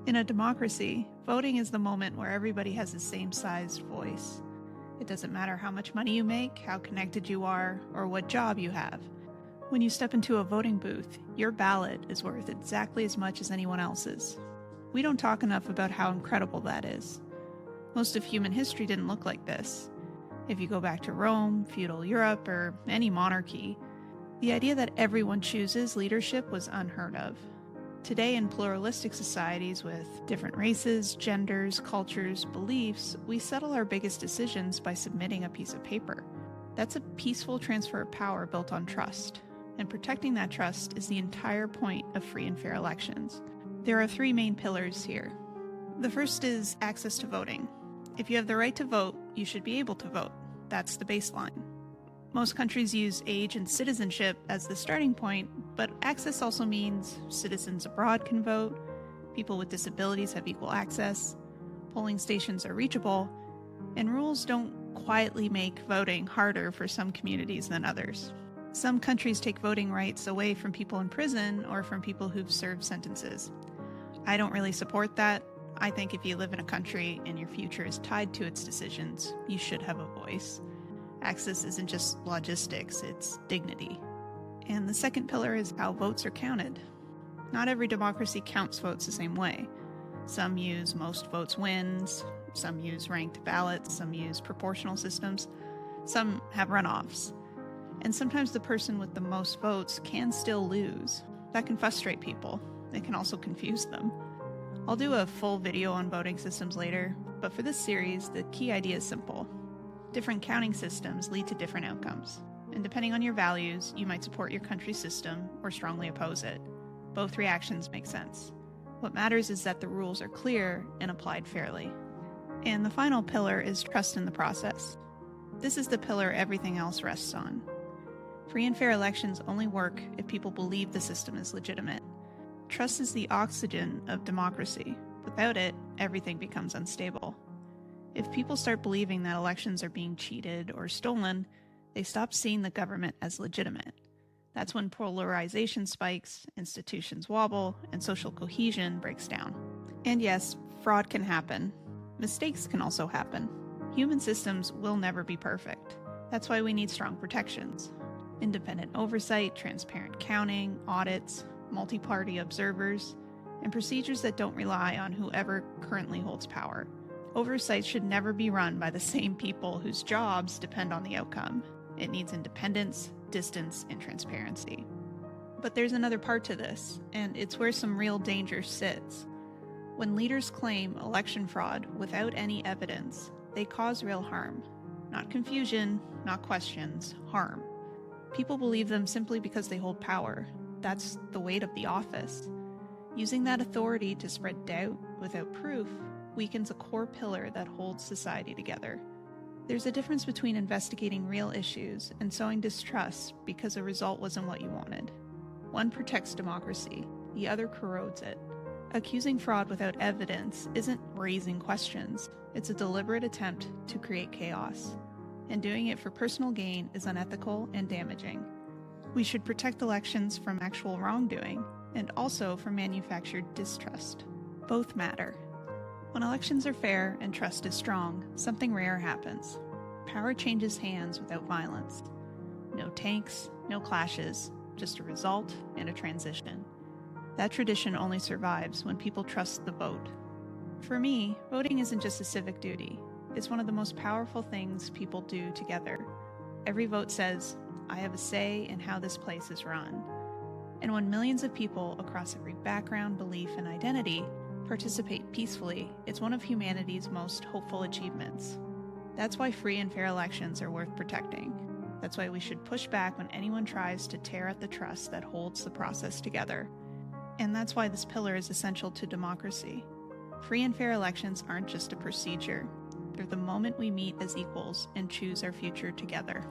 In a democracy, voting is the moment where everybody has the same sized voice. It doesn't matter how much money you make, how connected you are, or what job you have. When you step into a voting booth, your ballot is worth exactly as much as anyone else's. We don't talk enough about how incredible that is. Most of human history didn't look like this. If you go back to Rome, feudal Europe, or any monarchy, the idea that everyone chooses leadership was unheard of. Today, in pluralistic societies with different races, genders, cultures, beliefs, we settle our biggest decisions by submitting a piece of paper. That's a peaceful transfer of power built on trust. And protecting that trust is the entire point of free and fair elections. There are three main pillars here. The first is access to voting. If you have the right to vote, you should be able to vote. That's the baseline. Most countries use age and citizenship as the starting point, but access also means citizens abroad can vote, people with disabilities have equal access, polling stations are reachable, and rules don't quietly make voting harder for some communities than others. Some countries take voting rights away from people in prison or from people who've served sentences. I don't really support that. I think if you live in a country and your future is tied to its decisions, you should have a voice. Access isn't just logistics, it's dignity. And the second pillar is how votes are counted. Not every democracy counts votes the same way. Some use most votes wins, some use ranked ballots, some use proportional systems, some have runoffs. And sometimes the person with the most votes can still lose. That can frustrate people. It can also confuse them. I'll do a full video on voting systems later, but for this series, the key idea is simple. Different counting systems lead to different outcomes, and depending on your values, you might support your country's system or strongly oppose it. Both reactions make sense. What matters is that the rules are clear and applied fairly. And the final pillar is trust in the process. This is the pillar everything else rests on. Free and fair elections only work if people believe the system is legitimate. Trust is the oxygen of democracy. Without it, everything becomes unstable. If people start believing that elections are being cheated or stolen, they stop seeing the government as legitimate. That's when polarization spikes, institutions wobble, and social cohesion breaks down. And yes, fraud can happen. Mistakes can also happen. Human systems will never be perfect. That's why we need strong protections. Independent oversight, transparent counting, audits, multi-party observers, and procedures that don't rely on whoever currently holds power. Oversight should never be run by the same people whose jobs depend on the outcome. It needs independence, distance, and transparency. But there's another part to this, and it's where some real danger sits. When leaders claim election fraud without any evidence, they cause real harm. Not confusion, not questions, harm. People believe them simply because they hold power. That's the weight of the office. Using that authority to spread doubt without proof weakens a core pillar that holds society together. There's a difference between investigating real issues and sowing distrust because a result wasn't what you wanted. One protects democracy, the other corrodes it. Accusing fraud without evidence isn't raising questions, it's a deliberate attempt to create chaos. And doing it for personal gain is unethical and damaging. We should protect elections from actual wrongdoing and also from manufactured distrust. Both matter. When elections are fair and trust is strong, something rare happens. Power changes hands without violence. No tanks, no clashes, just a result and a transition. That tradition only survives when people trust the vote. For me, voting isn't just a civic duty. It's one of the most powerful things people do together. Every vote says, I have a say in how this place is run. And when millions of people across every background, belief, and identity participate peacefully, it's one of humanity's most hopeful achievements. That's why free and fair elections are worth protecting. That's why we should push back when anyone tries to tear at the trust that holds the process together. And that's why this pillar is essential to democracy. Free and fair elections aren't just a procedure. They're the moment we meet as equals and choose our future together.